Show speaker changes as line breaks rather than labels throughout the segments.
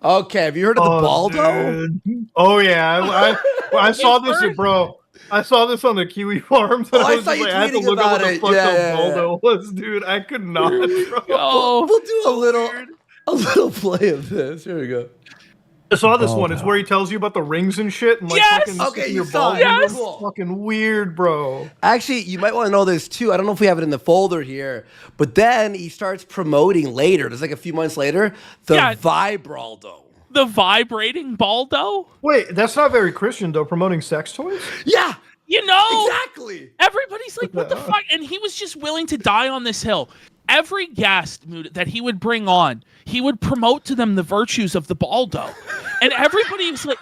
Okay, have you heard of the Baldo?
Dude. Oh yeah, I saw this, bro. I saw this on the Kiwi farms, and
Oh,
I
I
was
saw
just
you
like, I had to
tweeting
look up what
about
the
it.
fuck the
Yeah.
Baldo was, dude. I could not,
Here we
bro.
go.
We'll do a little play of this. Here we go.
I saw this one.
Baldo.
It's where he tells you about the rings and shit, and like
Yes!
fucking
Okay,
sticking
you
your
saw
balls
it.
in them.
Yes!
Cool.
Fucking weird, bro.
Actually, you might want to know this too. I don't know if we have it in the folder here, but then he starts promoting later. There's like a few months later, the Vibraldo.
The vibrating Baldo?
Wait, that's not very Christian though. Promoting sex toys?
Yeah,
You know,
exactly.
everybody's like, what the fuck? And he was just willing to die on this hill. Every guest that he would bring on, he would promote to them the virtues of the Baldo. And everybody was like,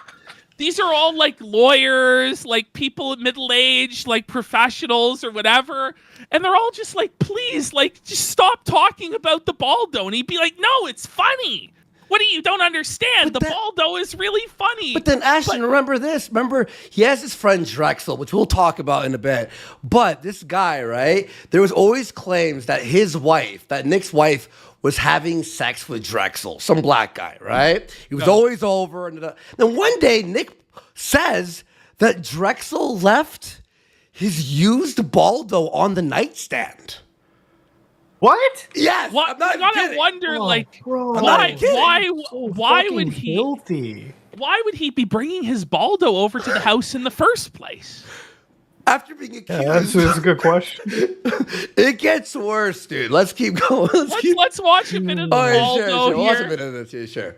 these are all like lawyers, like people at middle age, like professionals or whatever. And they're all just like, please, like, just stop talking about the Baldo. And he'd be like, no, it's funny. What do you don't understand?
But
The Baldo is really funny.
But then, Ashton, remember this. Remember, he has his friend Drexel, which we'll talk about in a bit. But this guy, right, there was always claims that his wife, that Nick's wife, was having sex with Drexel, some black guy, right? He was always over. And then one day, Nick says that Drexel left his used Baldo on the nightstand.
What?
Yes,
What?
I'm not
You gotta
kidding.
wonder, like,
bro.
why,
kidding.
why would he?
Filthy.
Why would he be bringing his Baldo over to the house in the first place?
After being accused,
Yeah, that's a good question.
it gets worse, dude. Let's keep going.
Let's watch a bit of the
Oh, yeah,
Baldo
sure. Watch a
here.
bit of this. Yeah, sure.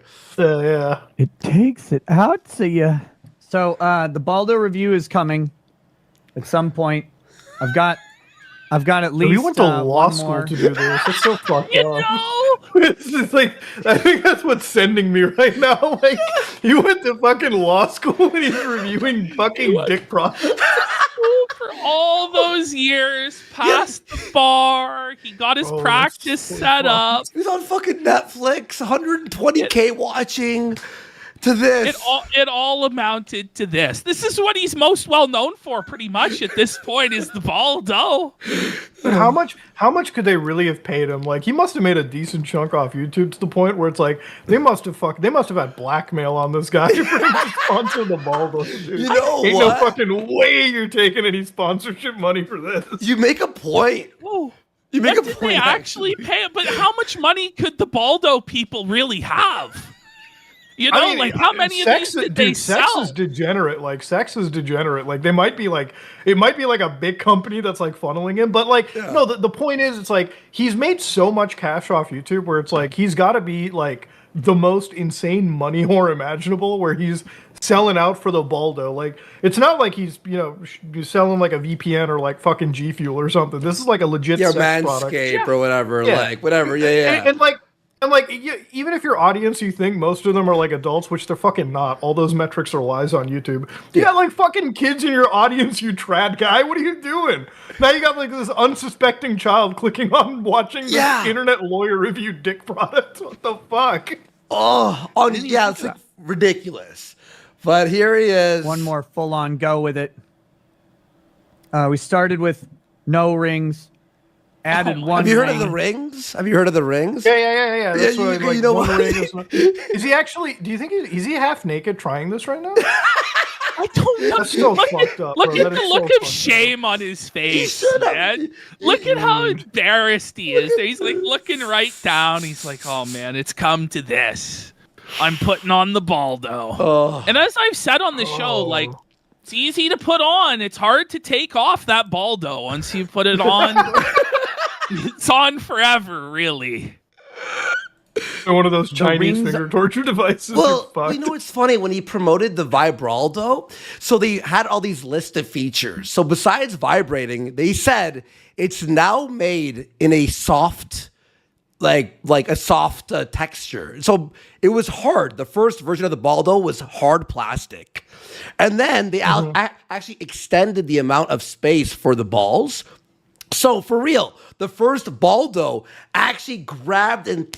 Yeah.
It takes it out to you. So the Baldo review is coming at some point. I've got at least.
We went to law
one
school
more.
to do this. It's so fucked
You
up.
know,
It's just like, I think that's what's sending me right now. Like, you went to fucking law school and he's reviewing fucking dick products.
for all those years past the bar, he got his
Oh,
practice
that's so
set up.
He's on fucking Netflix, 120K watching to this.
It all amounted to this. This is what he's most well known for, pretty much at this point, is the Baldo.
But how much could they really have paid him? Like, he must have made a decent chunk off YouTube to the point where it's like they must have had blackmail on this guy for him to sponsor the Baldo. Dude.
You know
Ain't
what?
no fucking way you're taking any sponsorship money for this.
You make a point.
Whoa.
You make
What
a
did
point.
they actually pay? But how much money could the Baldo people really have? You know, like how many of these did they
sex
sell?
is degenerate. Like, sex is degenerate. Like, they might be like, it might be like a big company that's like funneling him. But like, no, the point is, it's like he's made so much cash off YouTube where it's like he's got to be like the most insane money whore imaginable, where he's selling out for the Baldo. Like, it's not like he's selling like a VPN or like fucking G Fuel or something. This is like a legit sex product.
Manscaped or whatever.
Yeah.
Like, whatever. Yeah.
And like, even if your audience, you think most of them are like adults, which they're fucking not. All those metrics are lies on YouTube. You got like fucking kids in your audience, you trad guy. What are you doing? Now you got like this unsuspecting child clicking on watching this internet lawyer review dick product. What the fuck?
It's like ridiculous. But here he is.
One more full on go with it. We started with no rings. Added one.
Have you heard of
ring.
the rings? Have you heard of the rings?
Yeah. That's
Yeah,
what, like,
you know
one
what?
ring is he actually? Do you think is he half naked trying this right now?
I don't know.
That's so fucked up.
Look
bro.
at
That
the
is
look
so
of
fucked up.
shame on his face,
should have.
man. Look at how embarrassed he is. He's like looking right down. He's like, oh man, it's come to this. I'm putting on the Baldo.
Oh.
And as I've said on the show, like, it's easy to put on. It's hard to take off that Baldo once you put it on. It's on forever, really.
One of those Chinese
rings-
finger torture devices.
Well,
are
you know what's funny? When he promoted the Vibraldo, so they had all these list of features. So besides vibrating, they said it's now made in a soft, like a soft texture. So it was hard. The first version of the Baldo was hard plastic. And then they actually extended the amount of space for the balls. So for real, the first Baldo actually grabbed and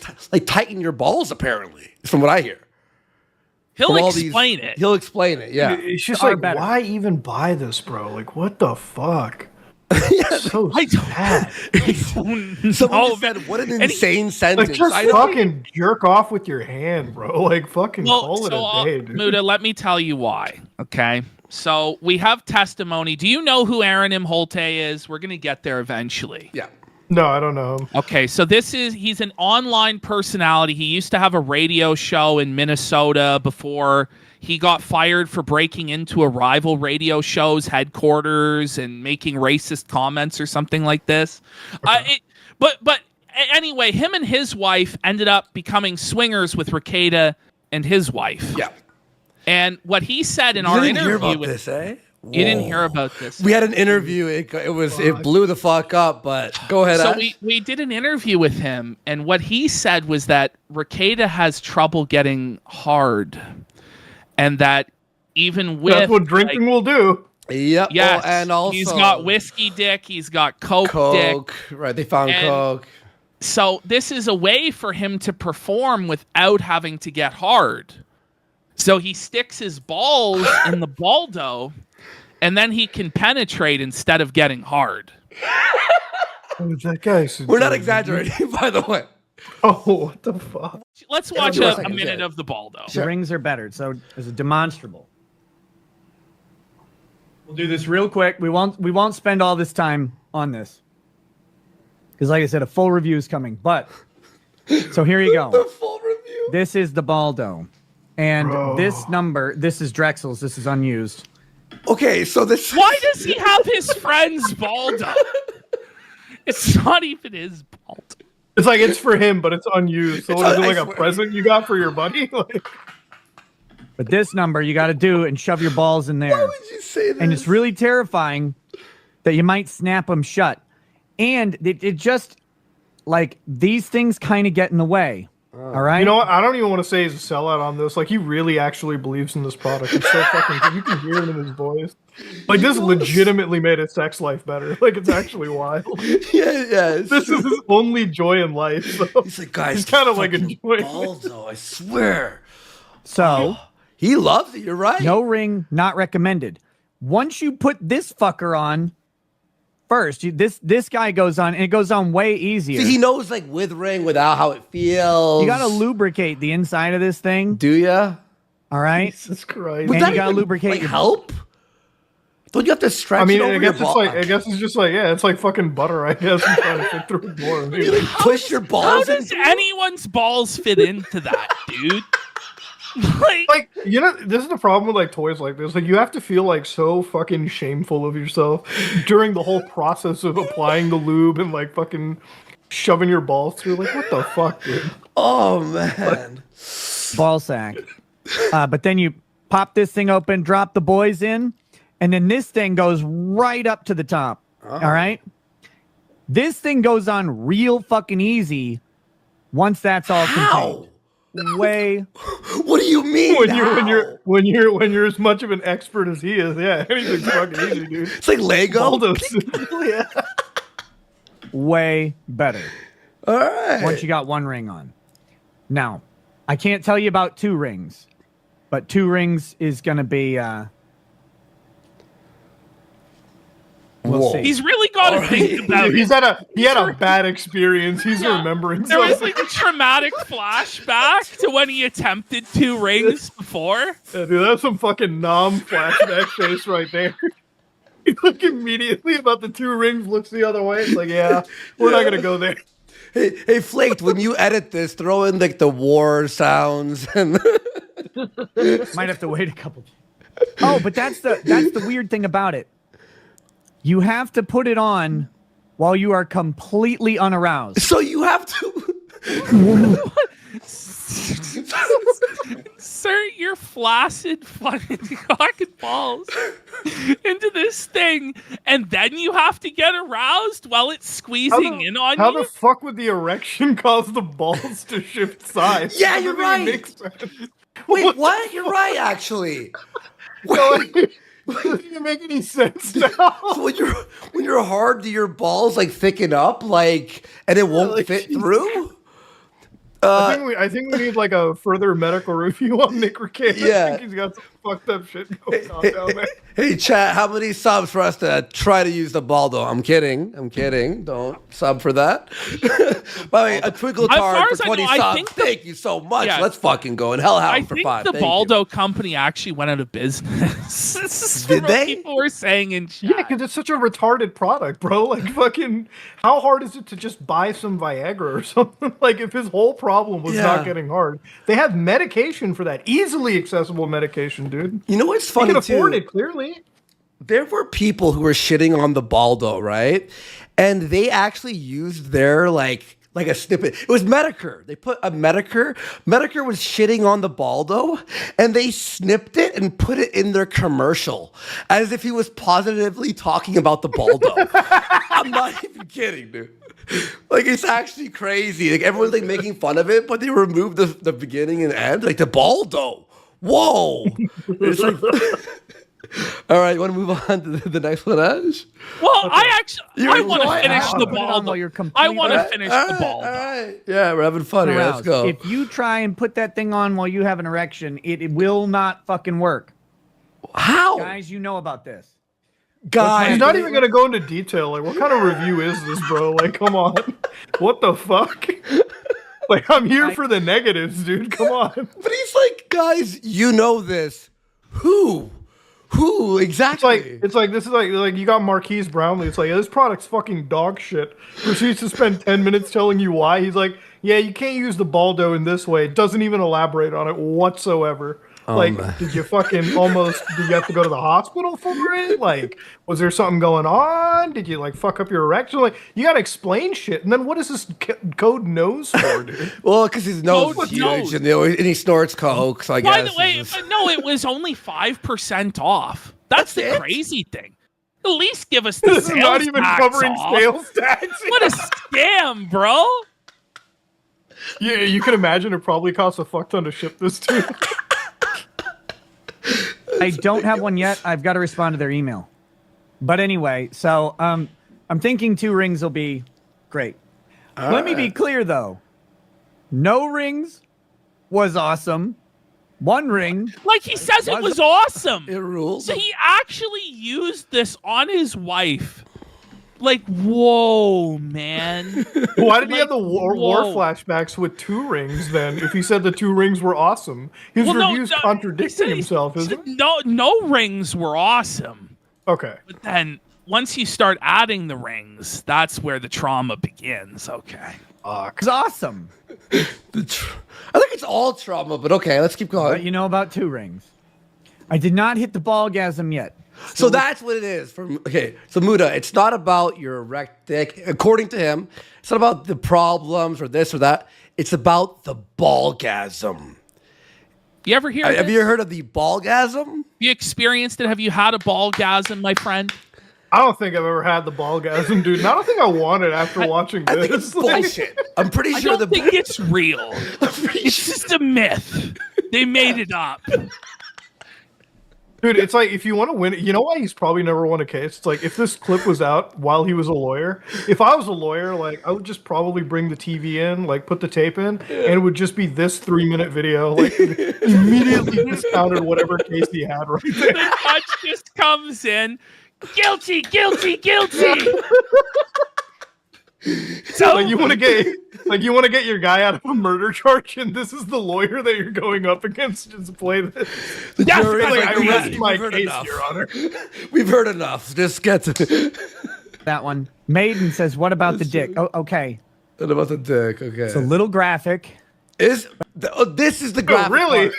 tightened your balls, apparently, from what I hear.
He'll explain it.
He'll explain it, yeah.
It's just
Are
like,
better.
why even buy this, bro? Like, what the fuck? So sad.
Someone just said, "What an insane sentence!"
Like, just
I know.
fucking jerk off with your hand, bro. Like, fucking call it a day, dude.
Muda, let me tell you why. Okay, so we have testimony. Do you know who Aaron Imholte is? We're gonna get there eventually.
Yeah.
No, I don't know him.
Okay, so he's an online personality. He used to have a radio show in Minnesota before he got fired for breaking into a rival radio show's headquarters and making racist comments or something like this. But anyway, him and his wife ended up becoming swingers with Rekieta and his wife.
Yeah.
And what he said in our interview
Hear about
with
this, eh?
you didn't hear about this.
We had an interview. It blew the fuck up. But go ahead.
So
Ash.
we did an interview with him, and what he said was that Rekieta has trouble getting hard, and that even with
That's what drinking will do.
Yep.
yes,
and also
he's got whiskey dick, he's got coke dick.
Right. They found
And-
coke.
So this is a way for him to perform without having to get hard. So he sticks his balls in the Baldo, and then he can penetrate instead of getting hard.
Oh, that guy.
We're not exaggerating, by the way.
Oh, what the fuck?
Let's watch
do a
a
second,
minute
yeah.
of the Baldo.
The rings are better, so it's a demonstrable. We'll do this real quick. We won't spend all this time on this. Because like I said, a full review is coming. But so here you go.
The full review.
This is the Baldo. And
Bro.
this number, this is Drexel's, this is unused.
Okay, so this.
Why does he have his friend's Baldo? It's not even his Baldo.
It's like it's for him, but it's unused. So
It's
is it
I
like a
swear.
present you got for your buddy? Like,
But this number you got to do and shove your balls in there.
Why would you say this?
And it's really terrifying that you might snap them shut. And it just, like, these things kind of get in the way. All right?
you know what? I don't even want to say he's a sellout on this. Like, he really actually believes in this product. It's so fucking. You can hear it in his voice. Like, this legitimately made his sex life better. Like, it's actually wild.
yeah.
This is his only joy in life. So.
He's like, guys,
He's kind of like
fucking
enjoying it.
Baldo, I swear.
So,
He loves it. You're right.
no ring, not recommended. Once you put this fucker on, first, this guy goes on, and it goes on way easier.
See, he knows like with ring, without how it feels.
You got to lubricate the inside of this thing.
Do ya?
All right?
Jesus Christ.
Would
And
that
you gotta
even,
lubricate
like,
your-
help? Don't you have to stretch
I mean,
it over
I
your
guess it's
ball?
like. I guess it's just like, yeah, it's like fucking butter. I guess I'm trying to fit through it more.
You like push your
How
balls in.
does anyone's balls fit into that, dude?
Like, you know, this is the problem with like toys like this. Like, you have to feel like so fucking shameful of yourself during the whole process of applying the lube and like fucking shoving your balls through. Like, what the fuck, dude?
Oh man.
Ball sack. But then you pop this thing open, drop the boys in, and then this thing goes right up to the top. All right? This thing goes on real fucking easy once that's all
How?
contained. Way.
What do you mean?
When you're as much of an expert as he is, yeah, anything's fucking easy, dude.
It's like Lego.
Baldo, yeah.
Way better.
All right.
Once you got one ring on. Now, I can't tell you about 2 rings, but 2 rings is going to be, we'll
Whoa.
see.
He's really got to
Alright.
think about
He
it.
had a bad experience. He's remembering
There was
something.
like a traumatic flashback to when he attempted 2 rings before.
Yeah, dude, that's some fucking flashback face right there. He like immediately about the 2 rings looks the other way. It's like, yeah, we're not gonna go there.
Hey, Flaked, when you edit this, throw in like the war sounds and
Might have to wait a couple. Oh, but that's the weird thing about it. You have to put it on while you are completely unaroused.
so you have to.
Insert your flaccid fucking cock and balls into this thing, and then you have to get aroused while it's squeezing in on
How
you?
the fuck would the erection cause the balls to shift sides?
Yeah,
That
you're
doesn't even
right.
make sense.
Wait, what? You're right, actually.
No, it doesn't even make any sense now.
So when you're hard, do your balls like thicken up, like, and it won't
like,
fit
Jesus.
through?
I think we need like a further medical review on Nick Rekieta.
Yeah.
I think he's got some fucked up shit going on down there.
Hey, chat, how many subs for us to try to use the Baldo? I'm kidding. Don't sub for that. By the way, a Twinkle Tard for 20 subs. Thank you so much.
Yeah.
Let's fucking go. And Hellhound for 5.
I think the Baldo company actually went out of business. This is
Did
what
they?
people were saying in chat.
Yeah, because it's such a retarded product, bro. Like, fucking, how hard is it to just buy some Viagra or something? Like, if his whole problem was not getting hard, they have medication for that, easily accessible medication, dude.
You know what's funny
You can
too?
afford it, clearly.
There were people who were shitting on the Baldo, right? And they actually used their like a snippet. It was Medicare. They put a Medicare. Medicare was shitting on the Baldo, and they snipped it and put it in their commercial as if he was positively talking about the Baldo. I'm not even kidding, dude. Like, it's actually crazy. Like, everyone's like making fun of it, but they removed the beginning and end. Like, the Baldo. Whoa. It's like, all right, you want to move on to the next one, Ash?
Well, I want to
enjoy
finish
it.
the
Put it on while you're
Baldo. I want to
completely
finish
All
the
right,
Baldo.
all right. Yeah, we're having fun here. Let's
aroused.
go.
If you try and put that thing on while you have an erection, it will not fucking work.
How?
Guys, you know about this.
Guys.
He's not even going to go into detail. Like, what kind of review is this, bro? Like, come on. What the fuck? Like, I'm here for the negatives, dude. Come on.
But he's like, guys, you know this. Who exactly?
It's like this is like you got Marquise Brownlee. It's like, yeah, this product's fucking dog shit. Proceeds to spend 10 minutes telling you why. He's like, yeah, you can't use the Baldo in this way. Doesn't even elaborate on it whatsoever. Like, did you fucking almost, did you have to go to the hospital for it? Like, was there something going on? Did you, like, fuck up your erection? Like, you gotta explain shit. And then what is this code nose for, dude?
Well, because his nose
Code
is huge,
nose.
and he snorts coke, so I guess.
By the way, but no, it was only 5% off. That's the
it?
crazy thing. At least give us the
This is
sales
not even
tax
covering
off.
sales tax.
What a scam, bro.
Yeah, you can imagine it probably costs a fuck ton to ship this too.
I don't have one yet. I've got to respond to their email. But anyway, so I'm thinking 2 rings will be great. Let me be clear though. No rings was awesome. 1 ring.
Like he says it was awesome.
It rules.
So he actually used this on his wife. Like, whoa, man.
Why did he have the war
whoa.
flashbacks with 2 rings then? If he said the 2 rings were awesome, his review's contradicting himself, isn't it?
No rings were awesome.
Okay.
But then once you start adding the rings, that's where the trauma begins. Okay.
It's awesome.
I think it's all trauma, but okay, let's keep going.
But you know about 2 rings. I did not hit the ball-gasm yet.
So that's what it is. So Muda, it's not about your erect dick. According to him, it's not about the problems or this or that. It's about the ball-gasm.
You ever hear
Have you heard of the ball-gasm?
You experienced it? Have you had a ball-gasm, my friend?
I don't think I've ever had the ball-gasm, dude. And I don't think I want it after watching this.
I think it's bullshit. I'm pretty
I
sure
don't think it's real. It's just a myth. They made it up.
Dude, it's like, if you want to win it, you know why he's probably never won a case? It's like, if this clip was out while he was a lawyer, if I was a lawyer, like, I would just probably bring the TV in, like, put the tape in, and it would just be this 3-minute video, like, immediately discounted whatever case he had right there.
The judge just comes in. Guilty, guilty, guilty.
So like you want to get your guy out of a murder charge, and this is the lawyer that you're going up against. Just play this.
The
Yeah,
jury's
like,
I
we've
rest my
heard
case,
enough.
Your Honor.
We've heard enough. Just get to
That one. Maiden says, what about the dick? Oh, okay.
What about the dick? Okay.
It's a little graphic.
This is the graphic
really?
part.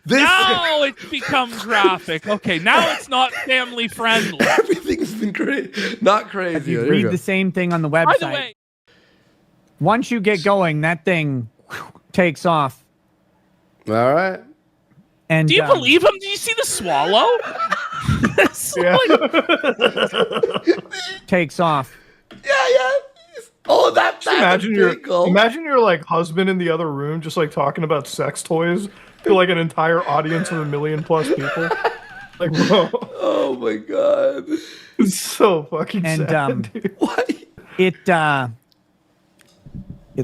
This
Now it's become graphic. Okay, now it's not family friendly.
everything's been great. Not crazy.
If you
There
read
go.
the same thing on the
By
website,
the way,
once you get going, that thing takes off.
All right.
And
do you believe him? Did you see the swallow? It's
Yeah.
takes off.
Yeah. Oh, that's
Imagine your like husband in the other room, just like talking about sex toys to like an entire audience of 1 million+ people. Like, bro,
Oh my god.
it's so fucking
And,
sad. Dude.
What?
It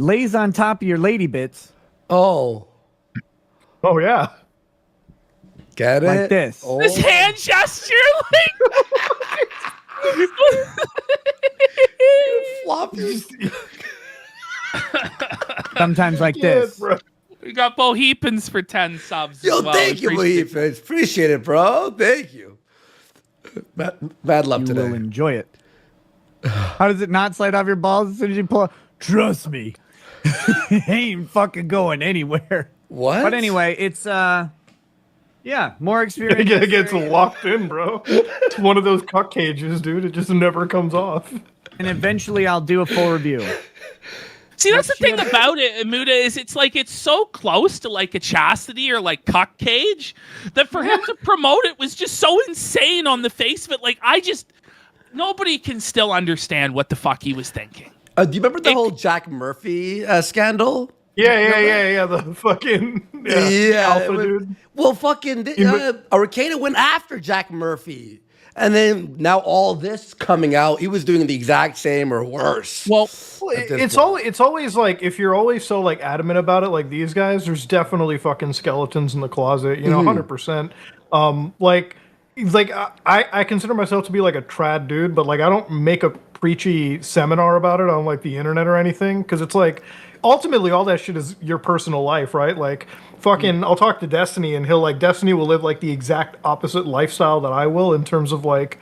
lays on top of your lady bits
Oh,
Oh yeah.
get it?
Like this.
Oh.
This hand gesture, like
Floppy.
Sometimes like
Yeah,
this.
bro.
we got Bohepans for 10 subs.
Yo,
as well.
thank you,
Appreciate
Bohemians. Appreciate it, bro. Thank you. Bad luck
You
today.
will enjoy it. How does it not slide off your balls as soon as you pull? Trust me, it ain't fucking going anywhere.
What?
But anyway, it's yeah, more experience.
It gets locked in, bro. It's one of those cuck cages, dude. It just never comes off.
And eventually, I'll do a full review.
See, that's the thing about it, Muda, is it's like it's so close to like a chastity or like cuck cage that for him to promote it was just so insane on the face of it. Like, nobody can still understand what the fuck he was thinking.
Do you remember the whole Jack Murphy scandal?
Yeah. The fucking alpha dude.
Well, fucking Rekieta went after Jack Murphy. And then now all this coming out, he was doing the exact same or worse.
Well,
It's always like, if you're always so like adamant about it, like these guys, there's definitely fucking skeletons in the closet, 100%. I consider myself to be like a trad dude, but like I don't make a preachy seminar about it on like the internet or anything, because it's like ultimately all that shit is your personal life, right? Like fucking I'll talk to Destiny and Destiny will live like the exact opposite lifestyle that I will in terms of like,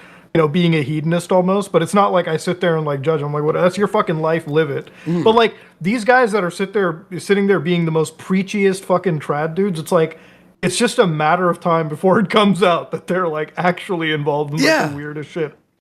being a hedonist almost, but it's not like I sit there and like judge. I'm like, what? That's your fucking life, live it. But like these guys that are sitting there being the most preachiest fucking trad dudes, it's like it's just a matter of time before it comes out that they're like actually involved in like the weirdest shit.